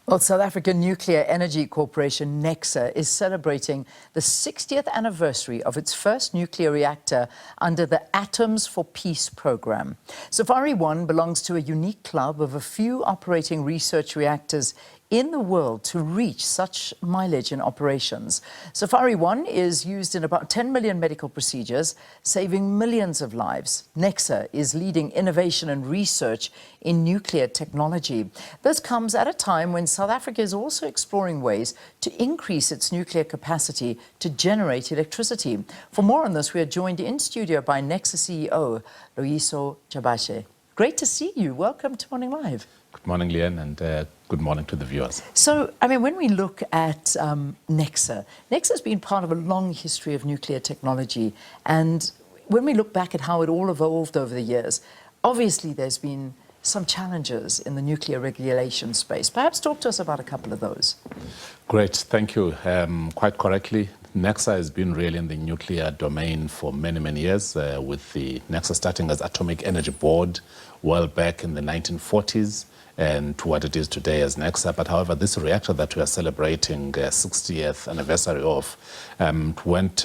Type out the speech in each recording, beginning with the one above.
Well, South African Nuclear Energy Corporation, Necsa, is celebrating the 60th anniversary of its first nuclear reactor under the Atoms for Peace program. SAFARI-1 belongs to a unique club of a few operating research reactors in the world to reach such mileage in operations. SAFARI-1 is used in about 10 million medical procedures, saving millions of lives. Necsa is leading innovation and research in nuclear technology. This comes at a time when South Africa is also exploring ways to increase its nuclear capacity to generate electricity. For more on this, we are joined in studio by Necsa CEO Loyiso Tyabashe. Great to see you. Welcome to Morning Live. Good morning, Leanne, and good morning to the viewers. So, I mean, when we look at Necsa has been part of a long history of nuclear technology. And when we look back at how it all evolved over the years, obviously there's been some challenges in the nuclear regulation space. Perhaps talk to us about a couple of those. Great, thank you. Quite correctly, Necsa has been really in the nuclear domain for many, many years, with the Necsa starting as Atomic Energy Board well back in the 1940s. And to what it is today as Necsa. But however, this reactor that we are celebrating 60th anniversary of went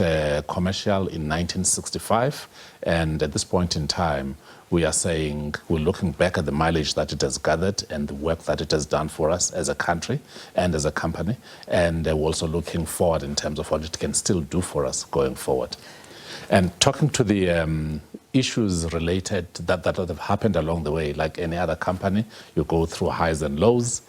commercial in 1965. And at this point in time, we are saying we're looking back at the mileage that it has gathered and the work that it has done for us as a country and as a company. And we're also looking forward in terms of what it can still do for us going forward. And talking to the issues related that have happened along the way, like any other company, you go through highs and lows,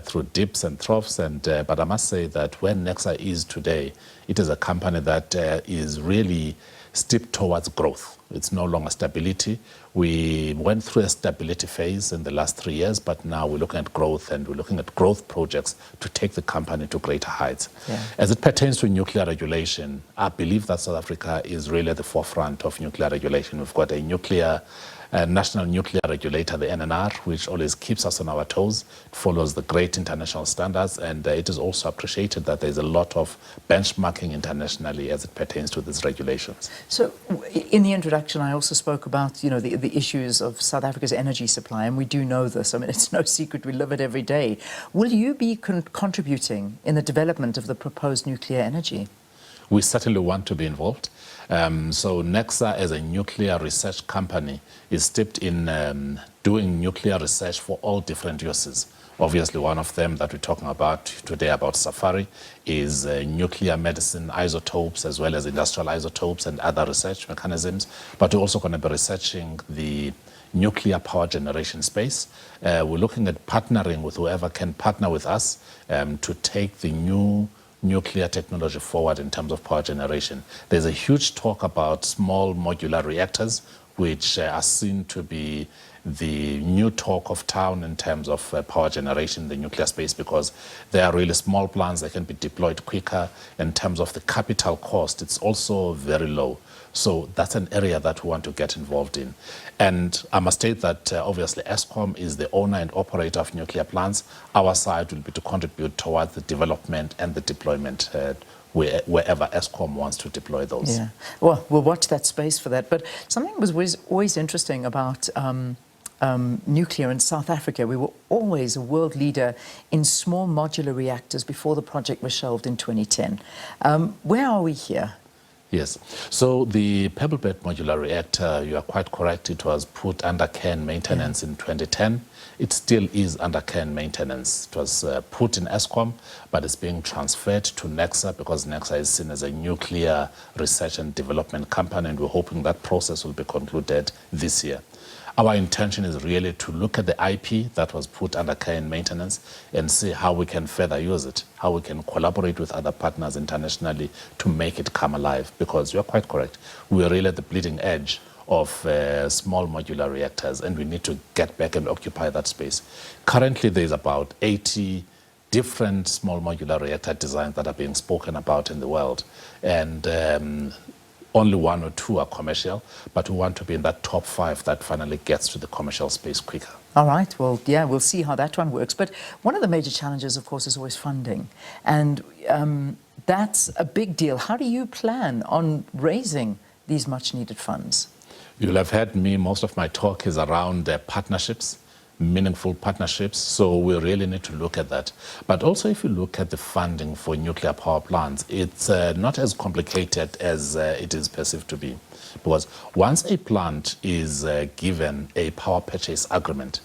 through dips and troughs. And but I must say that where Necsa is today, it is a company that is really stepped towards growth. It's no longer stability. We went through a stability phase in the last 3 years, but now we're looking at growth, and we're looking at growth projects to take the company to greater heights. Yeah. As it pertains to nuclear regulation, I believe that South Africa is really at the forefront of nuclear regulation. We've got a national nuclear regulator, the NNR, which always keeps us on our toes. It follows the great international standards, and it is also appreciated that there's a lot of benchmarking internationally as it pertains to these regulations. So in the introduction, I also spoke about, the issues of South Africa's energy supply, and we do know this. I mean, it's no secret, we live it every day. Will you be contributing in the development of the proposed nuclear energy? We certainly want to be involved. So Necsa, as a nuclear research company, is steeped in doing nuclear research for all different uses. Obviously, one of them that we're talking about today about SAFARI is nuclear medicine isotopes, as well as industrial isotopes and other research mechanisms. But we're also going to be researching the nuclear power generation space. We're looking at partnering with whoever can partner with us to take the new nuclear technology forward in terms of power generation. There's a huge talk about small modular reactors, which are seen to be the new talk of town in terms of power generation in the nuclear space, because they are really small plants that can be deployed quicker. In terms of the capital cost, it's also very low. So that's an area that we want to get involved in. And I must state that obviously Eskom is the owner and operator of nuclear plants. Our side will be to contribute towards the development and the deployment wherever Eskom wants to deploy those. Yeah. Well, we'll watch that space for that. But something was always interesting about nuclear in South Africa. We were always a world leader in small modular reactors before the project was shelved in 2010. Where are we here? Yes. So the pebble bed modular reactor, you are quite correct, it was put under care and maintenance in 2010. It still is under care and maintenance. It was put in Eskom, but it's being transferred to Necsa because Necsa is seen as a nuclear research and development company, and we're hoping that process will be concluded this year. Our intention is really to look at the IP that was put under care and maintenance and see how we can further use it, how we can collaborate with other partners internationally to make it come alive, because you're quite correct. We're really at the bleeding edge of small modular reactors, and we need to get back and occupy that space. Currently, there's about 80 different small modular reactor designs that are being spoken about in the world. And only 1 or 2 are commercial, but we want to be in that top 5 that finally gets to the commercial space quicker. All right, well, yeah, we'll see how that one works. But one of the major challenges, of course, is always funding. And that's a big deal. How do you plan on raising these much needed funds? You'll have heard me, most of my talk is around partnerships. meaningful partnerships. So we really need to look at that. But also, if you look at the funding for nuclear power plants, it's not as complicated as it is perceived to be. Because once a plant is given a power purchase agreement,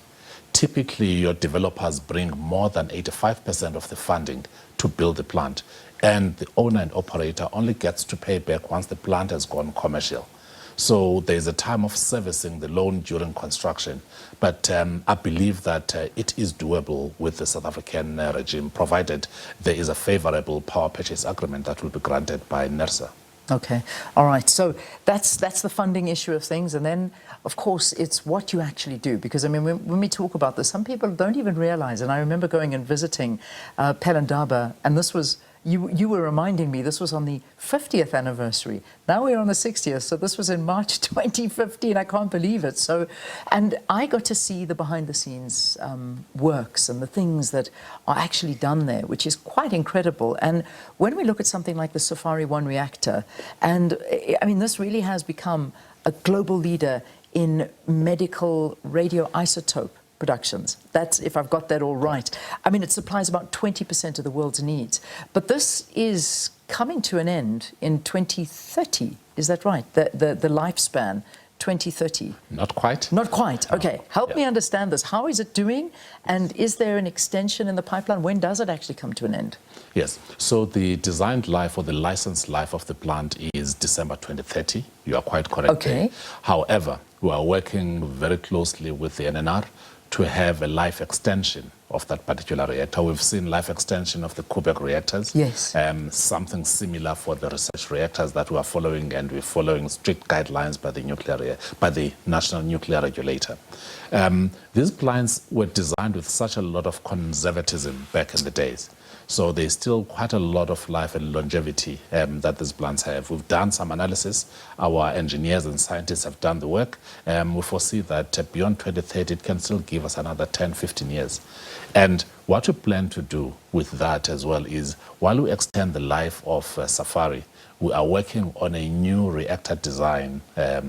typically your developers bring more than 85% of the funding to build the plant. And the owner and operator only gets to pay back once the plant has gone commercial. So there's a time of servicing the loan during construction. But I believe that it is doable with the South African regime, provided there is a favorable power purchase agreement that will be granted by NERSA. Okay, all right. So that's the funding issue of things, and then of course it's what you actually do. Because I mean, when we talk about this, some people don't even realize. And I remember going and visiting Pelindaba, and this was. You were reminding me this was on the 50th anniversary. Now we're on the 60th, so this was in March 2015. I can't believe it. So, and I got to see the behind-the-scenes works and the things that are actually done there, which is quite incredible. And when we look at something like the SAFARI-1 reactor, and I mean, this really has become a global leader in medical radioisotope productions. That's, if I've got that all right. I mean, it supplies about 20% of the world's needs. But this is coming to an end in 2030. Is that right? The lifespan, 2030. Not quite. Not quite. Okay. Help me understand this. How is it doing? And is there an extension in the pipeline? When does it actually come to an end? Yes. So the designed life or the licensed life of the plant is December 2030. You are quite correct. Okay. However, we are working very closely with the NNR to have a life extension of that particular reactor. We've seen life extension of the Quebec reactors. Yes. Something similar for the research reactors that we are following, and we're following strict guidelines by the National Nuclear Regulator. These plants were designed with such a lot of conservatism back in the days. So there's still quite a lot of life and longevity that these plants have. We've done some analysis. Our engineers and scientists have done the work. We foresee that beyond 2030, it can still give us another 10, 15 years. And what we plan to do with that as well is, while we extend the life of SAFARI, we are working on a new reactor design,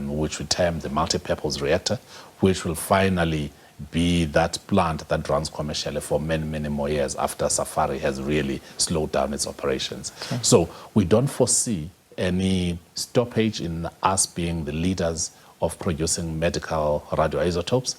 which we term the multi-purpose reactor, which will finally be that plant that runs commercially for many, many more years after SAFARI has really slowed down its operations. Okay. So we don't foresee any stoppage in us being the leaders of producing medical radioisotopes.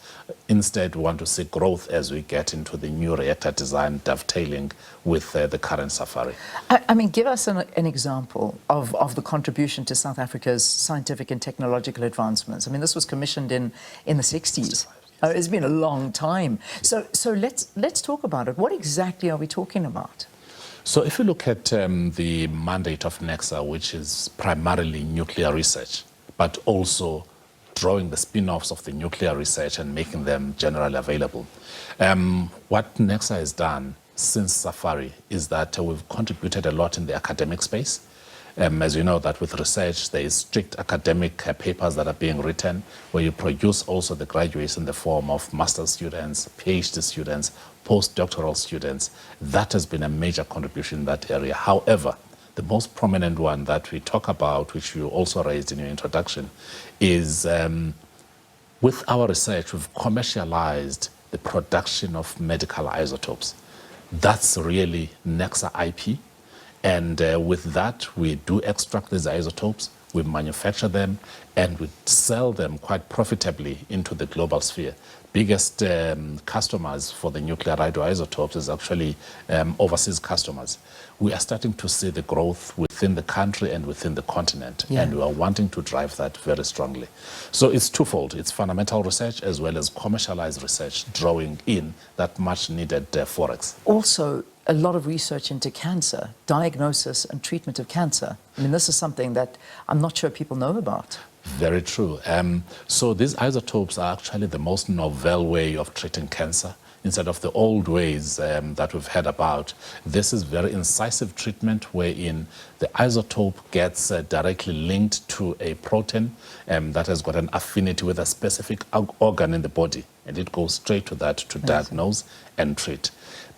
Instead, we want to see growth as we get into the new reactor design dovetailing with the current SAFARI. I mean, give us an example of the contribution to South Africa's scientific and technological advancements. I mean, this was commissioned in the 60s. It's been a long time. So let's talk about it. What exactly are we talking about? So if you look at the mandate of Necsa, which is primarily nuclear research, but also drawing the spin-offs of the nuclear research and making them generally available. What Necsa has done since SAFARI is that we've contributed a lot in the academic space. As you know, that with research, there is strict academic papers that are being written, where you produce also the graduates in the form of master's students, PhD students, postdoctoral students. That has been a major contribution in that area. However, the most prominent one that we talk about, which you also raised in your introduction, is with our research, we've commercialized the production of medical isotopes. That's really Necsa IP. And with that, we do extract these isotopes, we manufacture them, and we sell them quite profitably into the global sphere. Biggest customers for the nuclear radioisotopes is actually overseas customers. We are starting to see the growth within the country and within the continent, and we are wanting to drive that very strongly. So it's twofold. It's fundamental research as well as commercialized research, drawing in that much needed forex. Also, a lot of research into cancer, diagnosis and treatment of cancer. I mean, this is something that I'm not sure people know about. Very true. So these isotopes are actually the most novel way of treating cancer. Instead of the old ways that we've heard about, this is very incisive treatment wherein the isotope gets directly linked to a protein that has got an affinity with a specific organ in the body, and it goes straight to that to diagnose and treat.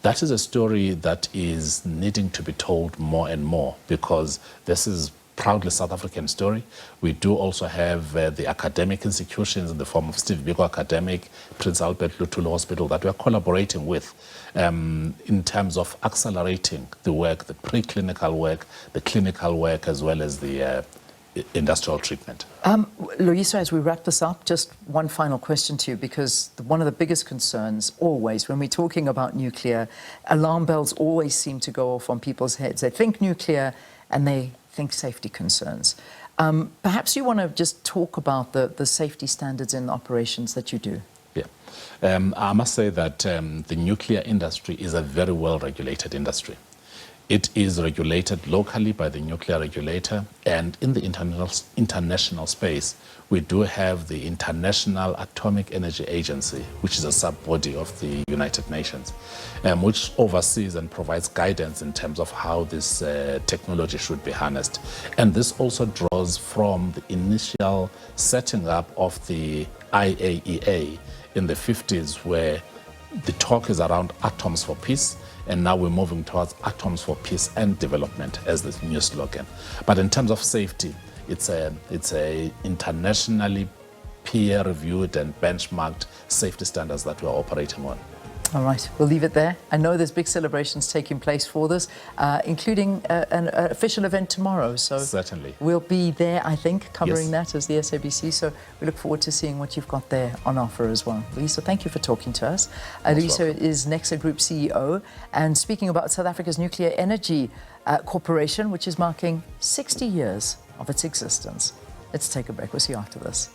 That is a story that is needing to be told more and more, because this is proudly South African story. We do also have the academic institutions in the form of Steve Biko Academic, Prince Albert Luthuli Hospital that we are collaborating with in terms of accelerating the work, the preclinical work, the clinical work, as well as the industrial treatment. Loyiso, as we wrap this up, just one final question to you, because one of the biggest concerns always when we're talking about nuclear, alarm bells always seem to go off on people's heads. They think nuclear and they think safety concerns. Perhaps you want to just talk about the safety standards in operations that you do. Yeah, I must say that the nuclear industry is a very well-regulated industry. It is regulated locally by the nuclear regulator, and in the international space, we do have the International Atomic Energy Agency, which is a sub-body of the United Nations, which oversees and provides guidance in terms of how this technology should be harnessed. And this also draws from the initial setting up of the IAEA in the 50s, where the talk is around atoms for peace, and now we're moving towards atoms for peace and development as the new slogan. But in terms of safety, it's a internationally peer-reviewed and benchmarked safety standards that we're operating on. All right, we'll leave it there. I know there's big celebrations taking place for this, including an official event tomorrow. So certainly we'll be there, I think, covering yes. that as the SABC. So we look forward to seeing what you've got there on offer as well. Loyiso, thank you for talking to us. Loyiso is Necsa Group CEO, and speaking about South Africa's Nuclear Energy Corporation, which is marking 60 years of its existence. Let's take a break. We'll see you after this.